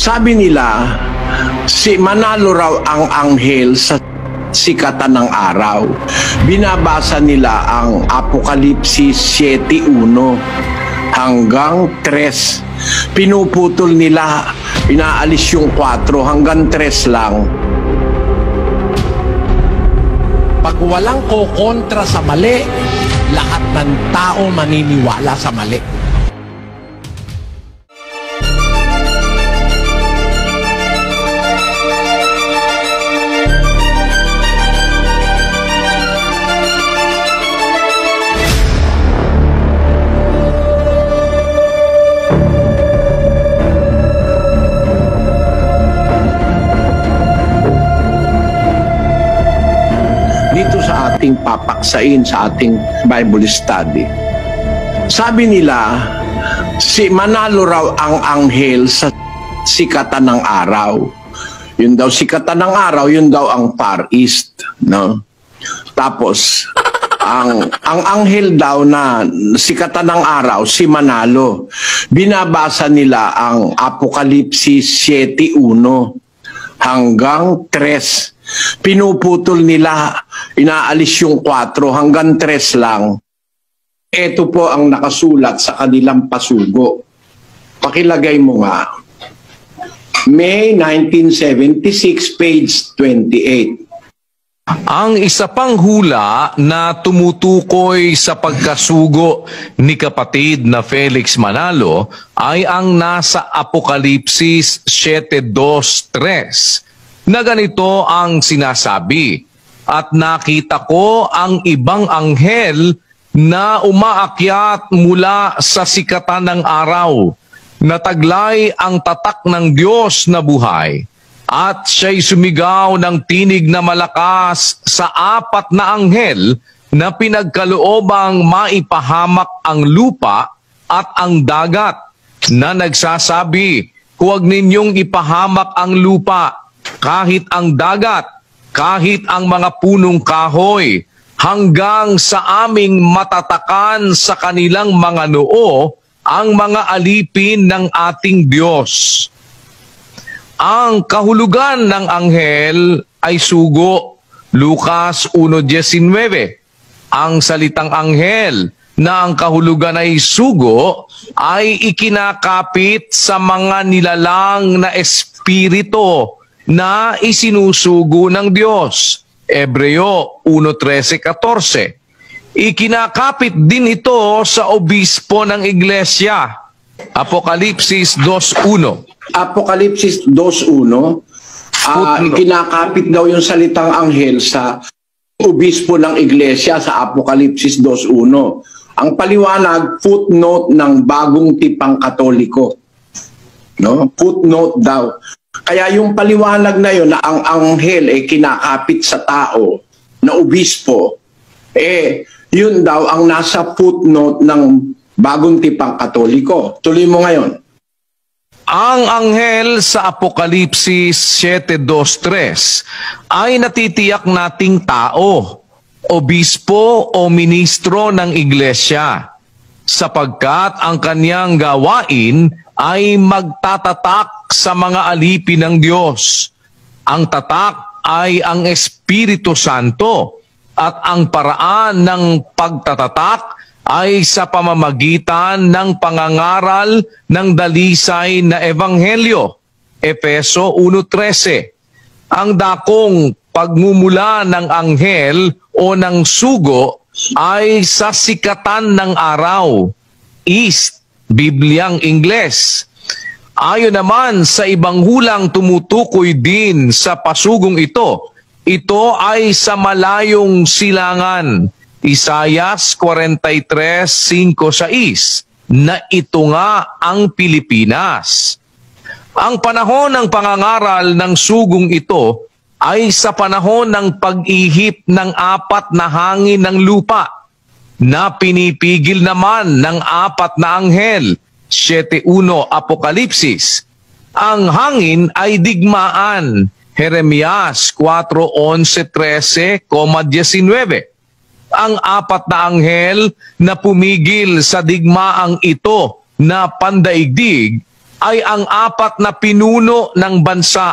Sabi nila, si Manalo raw ang anghel sa sikatan ng araw. Binabasa nila ang Apokalipsis 7:1 hanggang 3. Pinuputol nila, inaalis yung 4 hanggang 3 lang. Pag walang kokontra sa mali, lahat ng tao maniniwala sa mali. Dito sa ating papaksain sa ating Bible study. Sabi nila, si Manalo raw ang anghel sa sikatan ng araw. Yun daw sikatan ng araw, yun daw ang Far East, no? Tapos ang anghel daw na sikatan ng araw, si Manalo. Binabasa nila ang Apokalipsis 7:1 hanggang 3. Pinuputol nila, inaalis yung 4 hanggang 3 lang. Ito po ang nakasulat sa kanilang pasugo. Pakilagay mo nga. May 1976, page 28. Ang isa pang hula na tumutukoy sa pagkasugo ni kapatid na Felix Manalo ay ang nasa Apokalipsis 7:2-3 na ganito ang sinasabi, "At nakita ko ang ibang anghel na umaakyat mula sa sikatan ng araw, nataglay ang tatak ng Diyos na buhay, at siya'y sumigaw ng tinig na malakas sa 4 na anghel na pinagkaloobang maipahamak ang lupa at ang dagat, na nagsasabi, huwag ninyong ipahamak ang lupa, kahit ang dagat, kahit ang mga punong kahoy, hanggang sa aming matatakan sa kanilang mga noo ang mga alipin ng ating Diyos." Ang kahulugan ng anghel ay sugo, Lucas 1:19. Ang salitang anghel na ang kahulugan ay sugo ay ikinakapit sa mga nilalang na espiritu na isinusugo ng Diyos. Hebreo 1:13-14. Ikinakapit din ito sa obispo ng iglesia. Apokalipsis 2:1. Apokalipsis 2:1, ikinakapit daw yung salitang anghel sa obispo ng iglesia sa Apokalipsis 2:1. Ang paliwanag, footnote ng bagong tipang Katoliko. No? Footnote daw. Kaya yung paliwanag na yun na ang anghel ay kinakapit sa tao na obispo, yun daw ang nasa footnote ng bagong tipang Katoliko. Tuloy mo ngayon. Ang anghel sa Apokalipsis 7:2-3 ay natitiyak nating tao, obispo o ministro ng iglesia, sapagkat ang kanyang gawain ay magtatatak sa mga alipin ng Diyos. Ang tatak ay ang Espiritu Santo, at ang paraan ng pagtatatak ay sa pamamagitan ng pangangaral ng dalisay na ebanghelyo. Efeso 1:13. Ang dakong pagmumula ng anghel o ng sugo ay sa sikatan ng araw, East, Bibliang Ingles. Ayon naman sa ibang hulang tumutukoy din sa pasugong ito, ito ay sa malayong silangan, Isayas 43:5-6, na ito nga ang Pilipinas. Ang panahon ng pangangaral ng sugong ito ay sa panahon ng pag-ihip ng 4 na hangin ng lupa, na pinipigil naman ng 4 na anghel, 7:1 Apokalipsis. Ang hangin ay digmaan, Jeremias 4:11-13-19. Ang 4 na anghel na pumigil sa digmaang ito na pandaigdig ay ang apat na pinuno ng bansa.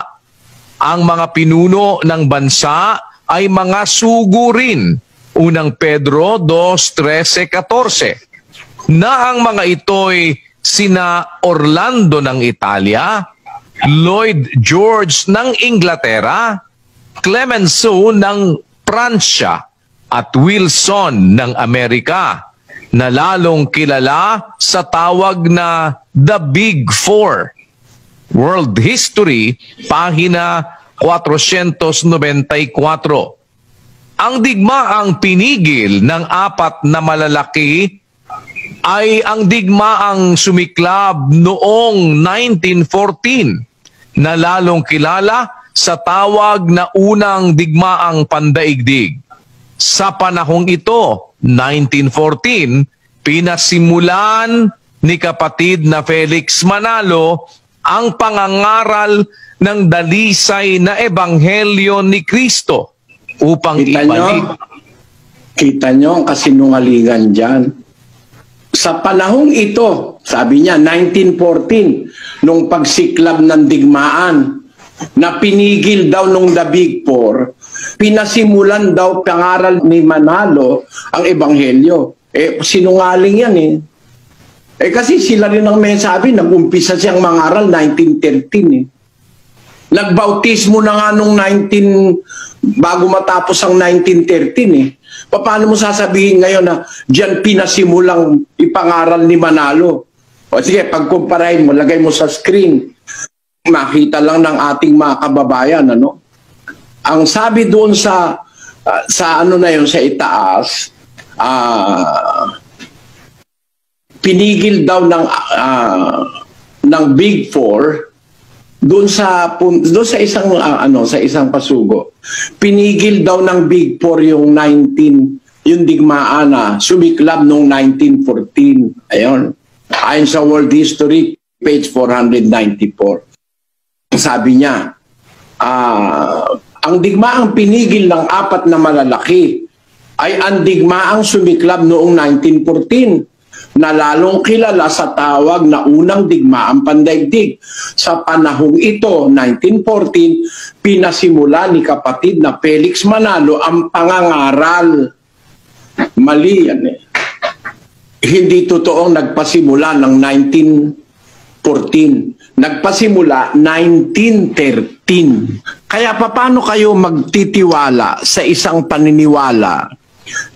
Ang mga pinuno ng bansa ay mga sugo rin. Unang Pedro 2:13-14. Na ang mga ito'y sina Orlando ng Italia, Lloyd George ng Inglaterra, Clemenceau ng Pransya, at Wilson ng Amerika, na lalong kilala sa tawag na The Big Four. World History, pahina 494. Ang digmaang pinigil ng apat na malalaki ay ang digmaang sumiklab noong 1914, na lalong kilala sa tawag na unang digmaang pandaigdig. Sa panahong ito, 1914, pinasimulan ni kapatid na Felix Manalo ang pangangaral ng dalisay na Ebanghelyo ni Kristo upang ibalik. Kita nyo ang kasinungalingan dyan. Sa panahong ito, sabi niya, 1914, nung pagsiklab ng digmaan, na pinigil daw nung The Big Four, pinasimulan daw pangaral ni Manalo ang Ebanghelyo. Sinungaling yan eh. Kasi sila rin ang may sabi, nag-umpisa siyang mangaral 1913 eh. Nagbautismo na nga nung bago matapos ang 1913 eh. Paano mo sasabihin ngayon na diyan pinasimulang ipangaral ni Manalo? O sige, pagkumparahin mo, lagay mo sa screen. Makita lang ng ating mga kababayan, ano? Ang sabi doon sa ano na yun, sa itaas, pinigil daw ng Big Four doon sa isang sa isang pasugo. Pinigil daw ng Big Four yung yung digmaan na sumiklab noong 1914. Ayun. Ayon sa World History, page 494. Sabi niya, ang digmaang pinigil ng apat na malalaki ay ang digmaang sumiklab noong 1914, na lalong kilala sa tawag na unang digmaang pandaigdig. Sa panahong ito, 1914, pinasimula ni kapatid na Felix Manalo ang pangangaral. Mali yan eh. Hindi totoong nagpasimula ng 1914. Nagpasimula 1913. Kaya paano kayo magtitiwala sa isang paniniwala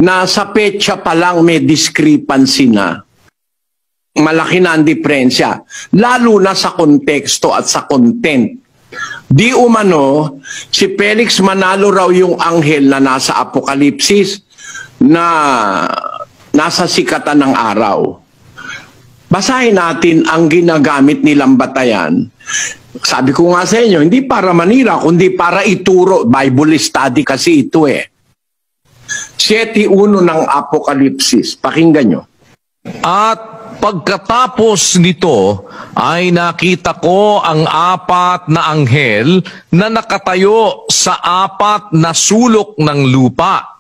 na sa petsa pa lang may discrepancy na? Malaki na ang diferensya, lalo na sa konteksto at sa content. Di umano, si Felix Manalo raw yung anghel na nasa Apokalipsis na nasa sikatan ng araw. Basahin natin ang ginagamit nilang batayan. Sabi ko nga sa inyo, hindi para manira, kundi para ituro. Bible study kasi ito eh. 7:1 ng Apokalipsis. Pakinggan nyo. At pagkatapos nito ay nakita ko ang apat na anghel na nakatayo sa apat na sulok ng lupa,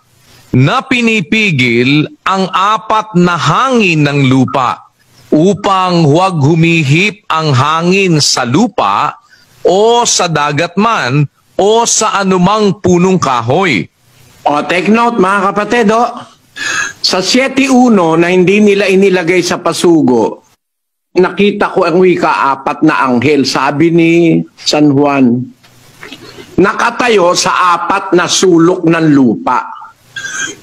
na pinipigil ang apat na hangin ng lupa upang huwag humihip ang hangin sa lupa o sa dagat man o sa anumang punong kahoy. Take note mga kapatid, sa 7:1 na hindi nila inilagay sa pasugo, nakita ko ang wika apat na anghel, sabi ni San Juan, nakatayo sa apat na sulok ng lupa,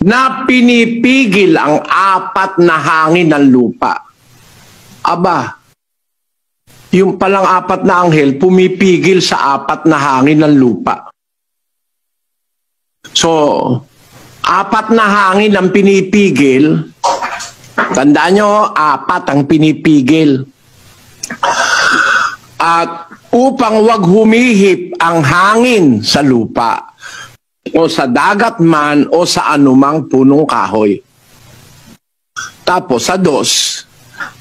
na pinipigil ang apat na hangin ng lupa. Aba, yung palang apat na anghel pumipigil sa apat na hangin ng lupa. So, apat na hangin ang pinipigil. Tandaan nyo, apat ang pinipigil. At upang wag humihip ang hangin sa lupa, o sa dagat man, o sa anumang punong kahoy. Tapos sa 2.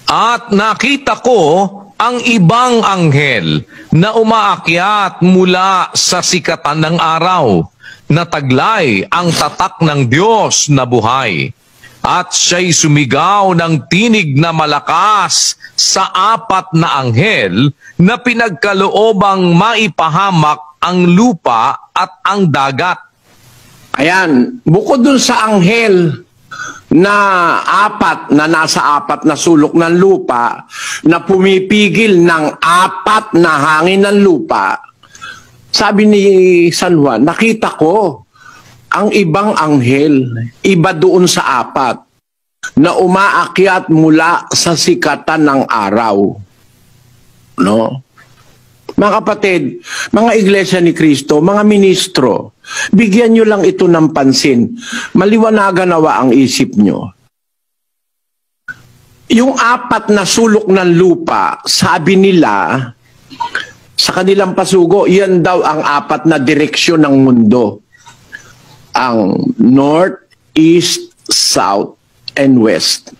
At nakita ko ang ibang anghel na umaakyat mula sa sikatan ng araw, na taglay ang tatak ng Diyos na buhay. At siya'y sumigaw ng tinig na malakas sa 4 na anghel na pinagkaloobang maipahamak ang lupa at ang dagat. Ayan, bukod dun sa anghel na 4 na nasa 4 na sulok ng lupa na pumipigil ng 4 na hangin ng lupa, sabi ni San Juan, nakita ko ang ibang anghel, iba doon sa 4, na umaakyat mula sa sikatan ng araw. No? Mga kapatid, mga iglesia ni Cristo, mga ministro, bigyan nyo lang ito ng pansin. Maliwanagan nawa ang isip nyo. Yung 4 na sulok ng lupa, sabi nila, sa kanilang pasugo, yan daw ang 4 na direksyon ng mundo. Ang North, East, South, and West.